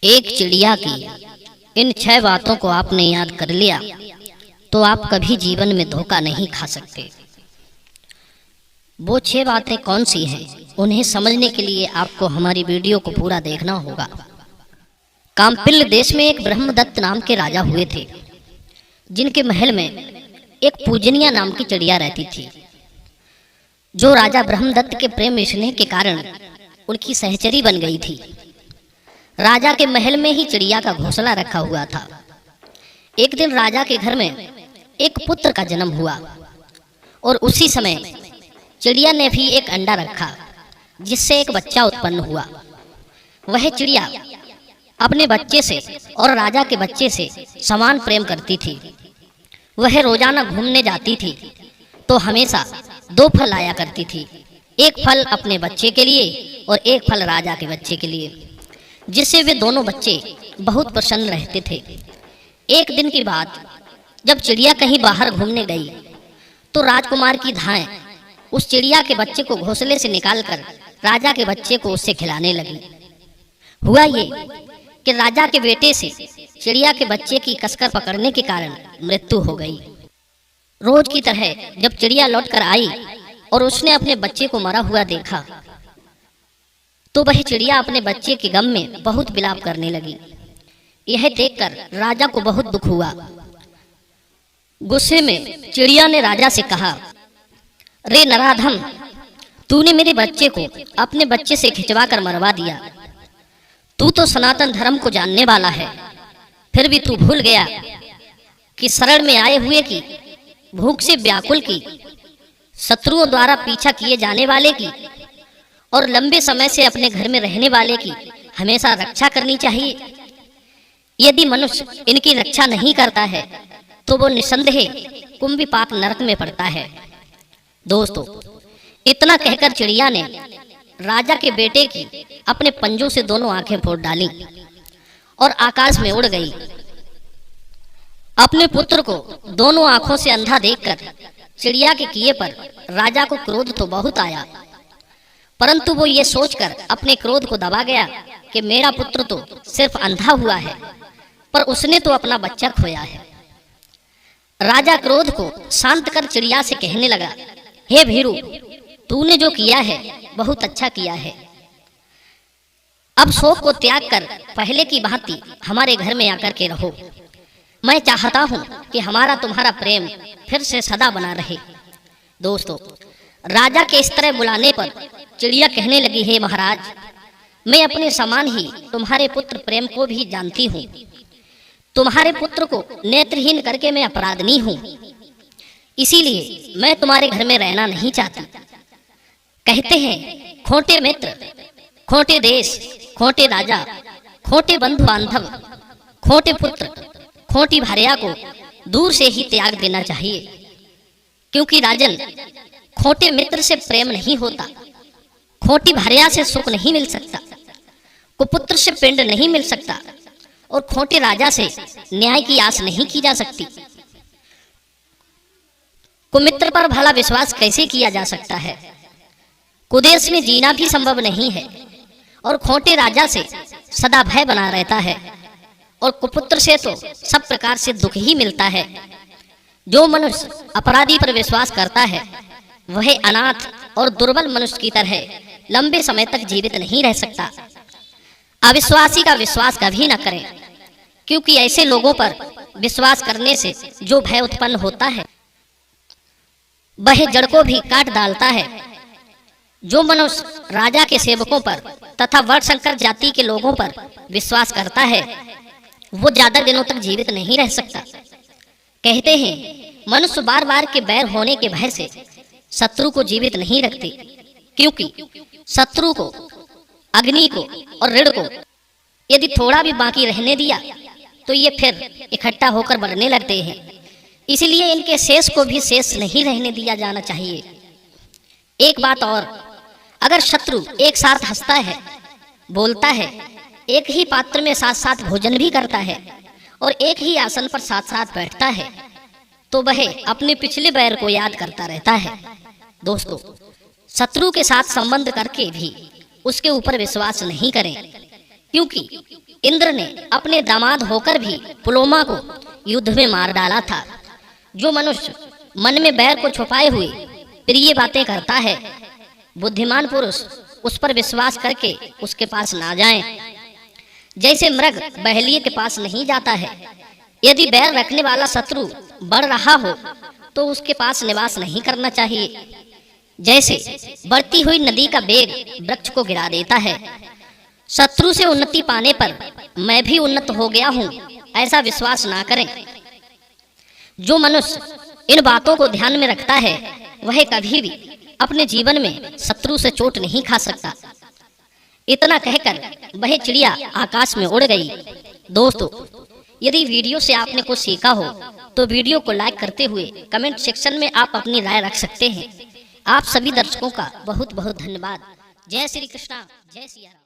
एक चिड़िया की इन 6 बातों को आपने याद कर लिया तो आप कभी जीवन में धोखा नहीं खा सकते। वो 6 बातें कौन सी हैं, उन्हें समझने के लिए आपको हमारी वीडियो को पूरा देखना होगा। काम्पिल देश में एक ब्रह्मदत्त नाम के राजा हुए थे, जिनके महल में एक पूजनिया नाम की चिड़िया रहती थी, जो राजा ब्रह्मदत्त के प्रेम स्नेह के कारण उनकी सहचरी बन गई थी। राजा के महल में ही चिड़िया का घोंसला रखा हुआ था। एक दिन राजा के घर में एक पुत्र का जन्म हुआ और उसी समय चिड़िया ने भी एक अंडा रखा, जिससे एक बच्चा उत्पन्न हुआ। वह चिड़िया अपने बच्चे से और राजा के बच्चे से समान प्रेम करती थी। वह रोजाना घूमने जाती थी तो हमेशा 2 फल लाया करती थी, एक फल अपने बच्चे के लिए और एक फल राजा के बच्चे के लिए, जिससे वे दोनों बच्चे बहुत प्रसन्न रहते थे। एक दिन की बात, जब चिड़िया कहीं बाहर घूमने गई तो राजकुमार की धाएं उस चिड़िया के बच्चे को घोंसले से निकालकर राजा के बच्चे को उससे खिलाने लगी। हुआ ये कि राजा के बेटे से चिड़िया के बच्चे की कसकर पकड़ने के कारण मृत्यु हो गई। रोज की तरह जब चिड़िया लौटकर आई और उसने अपने बच्चे को मरा हुआ देखा तो वह चिड़िया अपने बच्चे के गम में बहुत विलाप करने लगी। यह देखकर राजा को बहुत दुख हुआ। गुस्से में चिड़िया ने राजा से कहा, रे नराधम, तूने मेरे बच्चे को अपने बच्चे से खिंचवा कर मरवा दिया। तू तो सनातन धर्म को जानने वाला है, फिर भी तू भूल गया कि शरण में आए हुए की, भूख से व्याकुल की, शत्रुओं द्वारा पीछा किए जाने वाले की और लंबे समय से अपने घर में रहने वाले की हमेशा रक्षा करनी चाहिए। यदि मनुष्य इनकी रक्षा नहीं करता है तो वो निसंदेह कुंभी पाक नरक में पड़ता है। दोस्तों, इतना कहकर चिड़िया ने राजा के बेटे की अपने पंजों से दोनों आंखें फोड़ डाली और आकाश में उड़ गई। अपने पुत्र को दोनों आंखों से अंधा देखकर चिड़िया के किए पर राजा को क्रोध तो बहुत आया, परंतु वो ये सोचकर अपने क्रोध को दबा गया कि मेरा पुत्र तो सिर्फ अंधा हुआ है, पर उसने तो अपना बच्चा खोया है। राजा क्रोध को शांत कर चिड़िया से कहने लगा, हे भीरू, तूने जो किया है बहुत अच्छा किया है। अब शोक को त्याग कर पहले की भांति हमारे घर में आकर के रहो। मैं चाहता हूं कि हमारा तुम्हारा प्रेम फिर से सदा बना रहे। दोस्तों, राजा के इस तरह बुलाने पर चिड़िया कहने लगी, हे महाराज, मैं अपने समान ही तुम्हारे पुत्र प्रेम को भी जानती हूँ। तुम्हारे पुत्र को नेत्रहीन करके मैं अपराधनी हूँ, इसीलिए मैं तुम्हारे घर में रहना नहीं चाहती। कहते हैं, खोटे मित्र, खोटे देश, खोटे राजा, खोटे बंधु बांधव, खोटे पुत्र, खोटी भार्या को दूर से ही त्याग देना चाहिए, क्योंकि राजन, खोटे मित्र से प्रेम नहीं होता, खोटी भार्या से सुख नहीं मिल सकता, कुपुत्र से पिंड नहीं मिल सकता और खोटे राजा से न्याय की आस नहीं की जा सकती। कुमित्र पर भला विश्वास कैसे किया जा सकता है? कुदेश में जीना भी संभव नहीं है और खोटे राजा से सदा भय बना रहता है और कुपुत्र से तो सब प्रकार से दुख ही मिलता है। जो मनुष्य अपराधी पर विश्वास करता है वह अनाथ और दुर्बल मनुष्य की तरह लंबे समय तक जीवित नहीं रह सकता। अविश्वासी का विश्वास कभी न करें, क्योंकि ऐसे लोगों पर विश्वास करने से जो भय उत्पन्न होता है वह जड़ को भी काट डालता है। जो मनुष्य राजा के सेवकों पर तथा वर्णशंकर जाति के लोगों पर विश्वास करता है वो ज्यादा दिनों तक जीवित नहीं रह सकता। कहते हैं, मनुष्य बार बार के बैर होने के भय से शत्रु को जीवित नहीं रखते, क्योंकि शत्रु को, अग्नि को और ऋण को यदि थोड़ा भी बाकी रहने दिया तो ये फिर इकट्ठा होकर बढ़ने लगते हैं। इसलिए इनके शेष को भी शेष नहीं रहने दिया जाना चाहिए। एक बात और, अगर शत्रु एक साथ हंसता है, बोलता है, एक ही पात्र में साथ साथ भोजन भी करता है और एक ही आसन पर साथ साथ बैठता है तो वह अपने पिछले बैर को याद करता रहता है। दोस्तों, शत्रु के साथ संबंध करके भी उसके ऊपर विश्वास नहीं करें, क्योंकि इंद्र ने अपने दामाद होकर भी पुलोमा को युद्ध में मार डाला था। जो मनुष्य मन में बैर को छुपाए हुए प्रिय बातें करता है, बुद्धिमान पुरुष उस पर विश्वास करके उसके पास ना जाएं। जैसे मृग बहेलिए के पास नहीं जाता है। यदि बैर रखने वाला शत्रु बढ़ रहा हो तो उसके पास निवास नहीं करना चाहिए। जैसे बढ़ती हुई नदी का वेग वृक्ष को गिरा देता है, शत्रु से उन्नति पाने पर मैं भी उन्नत हो गया हूँ, ऐसा विश्वास ना करें। जो मनुष्य इन बातों को ध्यान में रखता है वह कभी भी अपने जीवन में शत्रु से चोट नहीं खा सकता। इतना कहकर वह चिड़िया आकाश में उड़ गई। दोस्तों, यदि वीडियो से आपने कुछ सीखा हो तो वीडियो को लाइक करते हुए कमेंट सेक्शन में आप अपनी राय रख सकते हैं। आप सभी दर्शकों का बहुत बहुत धन्यवाद। जय श्री कृष्णा, जय सिया राम।